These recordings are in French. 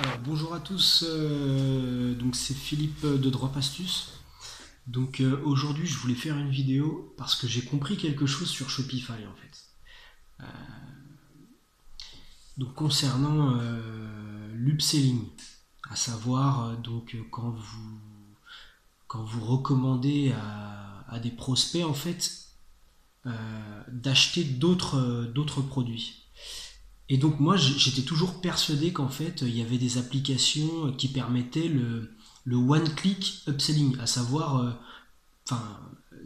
Alors bonjour à tous, donc c'est Philippe de Drop Astuce. Donc aujourd'hui je voulais faire une vidéo parce que j'ai compris quelque chose sur Shopify en fait. Donc concernant l'upselling, à savoir quand vous recommandez à des prospects en fait d'acheter d'autres produits. Et donc moi j'étais toujours persuadé qu'en fait il y avait des applications qui permettaient le one-click upselling, à savoir enfin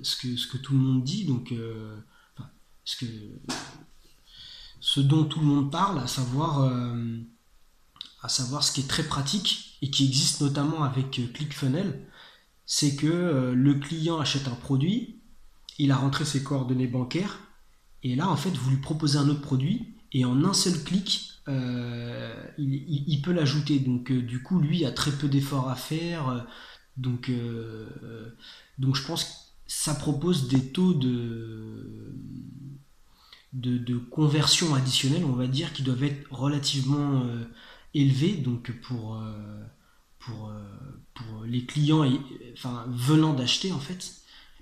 ce que tout le monde dit, donc enfin, ce, que, ce dont tout le monde parle, à savoir ce qui est très pratique et qui existe notamment avec ClickFunnels, c'est que le client achète un produit, il a rentré ses coordonnées bancaires, et là en fait vous lui proposez un autre produit, et en un seul clic, il peut l'ajouter. Donc du coup lui a très peu d'efforts à faire. Donc, donc je pense que ça propose des taux de conversion additionnelle, on va dire, qui doivent être relativement élevés, donc pour, euh, pour les clients enfin, venant d'acheter en fait.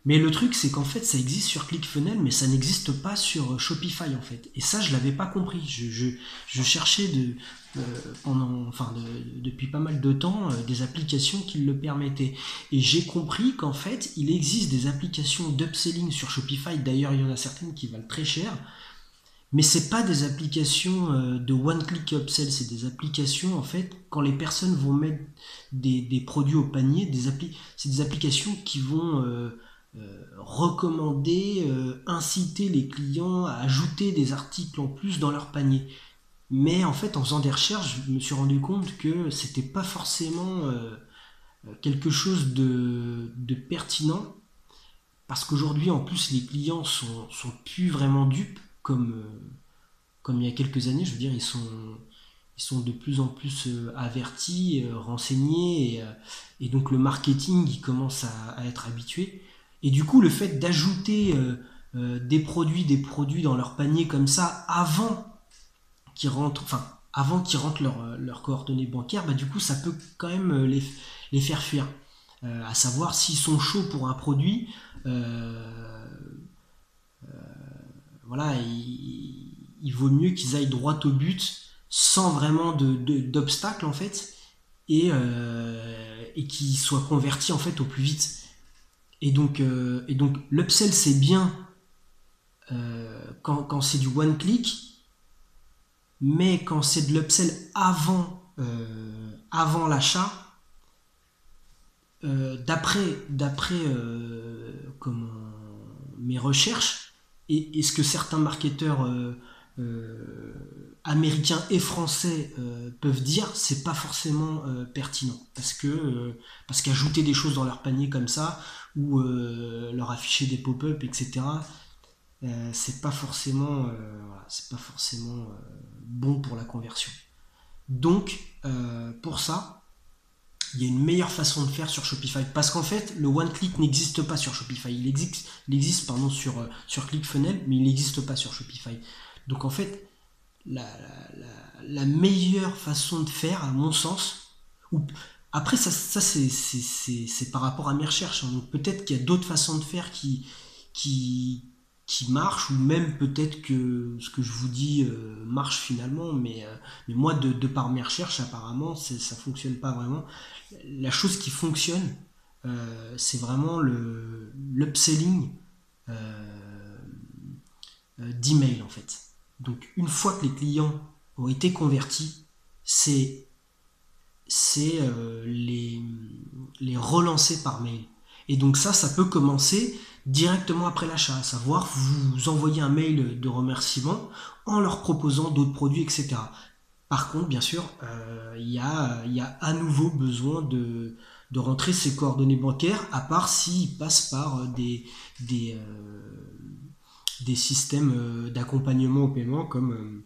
Mais le truc, c'est qu'en fait, ça existe sur ClickFunnels, mais ça n'existe pas sur Shopify en fait. Et ça, je l'avais pas compris. Je cherchais depuis pas mal de temps des applications qui le permettaient. Et j'ai compris qu'en fait, il existe des applications d'upselling sur Shopify. D'ailleurs, il y en a certaines qui valent très cher. Mais c'est pas des applications de one-click upsell, c'est des applications en fait quand les personnes vont mettre des produits au panier, c'est des applications qui vont recommander, inciter les clients à ajouter des articles en plus dans leur panier. Mais en fait, en faisant des recherches, je me suis rendu compte que c'était pas forcément quelque chose de pertinent, parce qu'aujourd'hui, en plus, les clients sont plus vraiment dupes comme il y a quelques années. Je veux dire, ils sont de plus en plus avertis, renseignés, et donc le marketing il commence à être habitué. Et du coup, le fait d'ajouter des produits dans leur panier comme ça avant qu'ils rentrent leurs coordonnées bancaires, bah, du coup, ça peut quand même les faire fuir. À savoir, s'ils sont chauds pour un produit, euh, voilà, il vaut mieux qu'ils aillent droit au but sans vraiment d'obstacle en fait, et qu'ils soient convertis en fait au plus vite. Et donc l'upsell c'est bien quand c'est du one click, mais quand c'est de l'upsell avant l'achat, d'après mes recherches et ce que certains marketeurs américains et français peuvent dire, c'est pas forcément pertinent, parce qu'ajouter des choses dans leur panier comme ça, ou leur afficher des pop-up, etc., c'est pas forcément bon pour la conversion. Donc pour ça, il y a une meilleure façon de faire sur Shopify, parce qu'en fait le one click n'existe pas sur Shopify. Il existe pardon, sur ClickFunnels, mais il n'existe pas sur Shopify. Donc en fait la meilleure façon de faire, à mon sens, ou après ça c'est par rapport à mes recherches, hein. Donc peut-être qu'il y a d'autres façons de faire qui, qui marchent, ou même peut-être que ce que je vous dis marche finalement, mais moi de par mes recherches apparemment ça fonctionne pas vraiment. La chose qui fonctionne, c'est vraiment l'upselling d'email en fait. Donc une fois que les clients ont été convertis, c'est les relancer par mail. Et donc ça peut commencer directement après l'achat, à savoir vous envoyez un mail de remerciement en leur proposant d'autres produits, etc. Par contre, bien sûr, il y a à nouveau besoin de rentrer ses coordonnées bancaires, à part s'ils passent par des, des systèmes d'accompagnement au paiement comme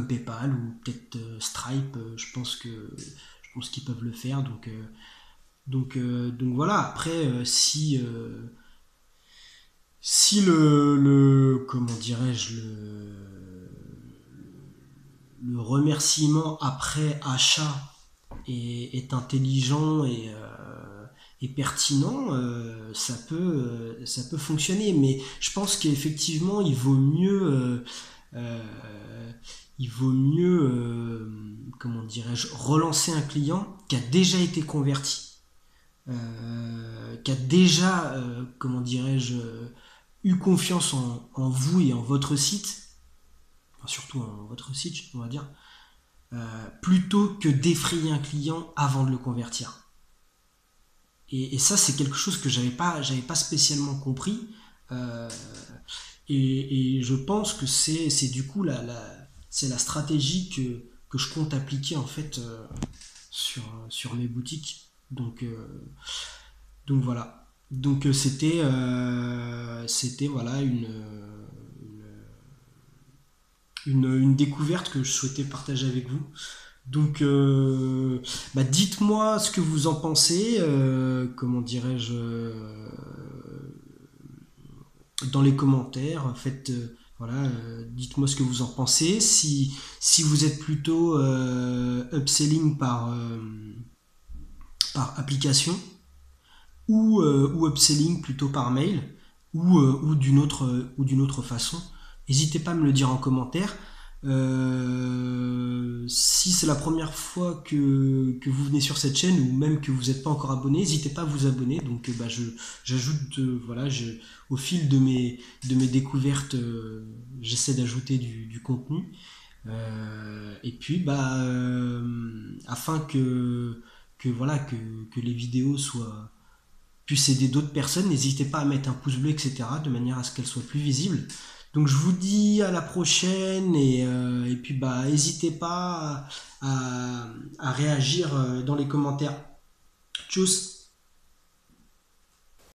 PayPal ou peut-être Stripe. Je pense qu'ils peuvent le faire. Donc voilà. Après, si comment dirais-je, le remerciement après achat est intelligent et pertinent, ça peut fonctionner. Mais je pense qu'effectivement, il vaut mieux comment dirais-je, relancer un client qui a déjà été converti, qui a déjà, comment dirais-je, eu confiance en vous et en votre site, enfin, surtout en votre site, on va dire, plutôt que d'effrayer un client avant de le convertir. Et ça, c'est quelque chose que j'avais pas spécialement compris. Euh, et je pense que c'est du coup c'est la stratégie que je compte appliquer en fait sur mes boutiques. Donc voilà. Donc c'était voilà une découverte que je souhaitais partager avec vous. Donc, bah dites-moi ce que vous en pensez, comment dirais-je, dans les commentaires. Faites, voilà, dites-moi ce que vous en pensez. Si vous êtes plutôt upselling par application ou upselling plutôt par mail ou d'une autre façon, n'hésitez pas à me le dire en commentaire. Si c'est la première fois que vous venez sur cette chaîne ou même que vous n'êtes pas encore abonné, n'hésitez pas à vous abonner. Donc bah, j'ajoute voilà, au fil de mes découvertes, j'essaie d'ajouter du contenu. Et puis bah afin que voilà que les vidéos puissent aider d'autres personnes, n'hésitez pas à mettre un pouce bleu, etc. de manière à ce qu'elles soient plus visibles. Donc je vous dis à la prochaine et puis bah n'hésitez pas à réagir dans les commentaires. Tchuss.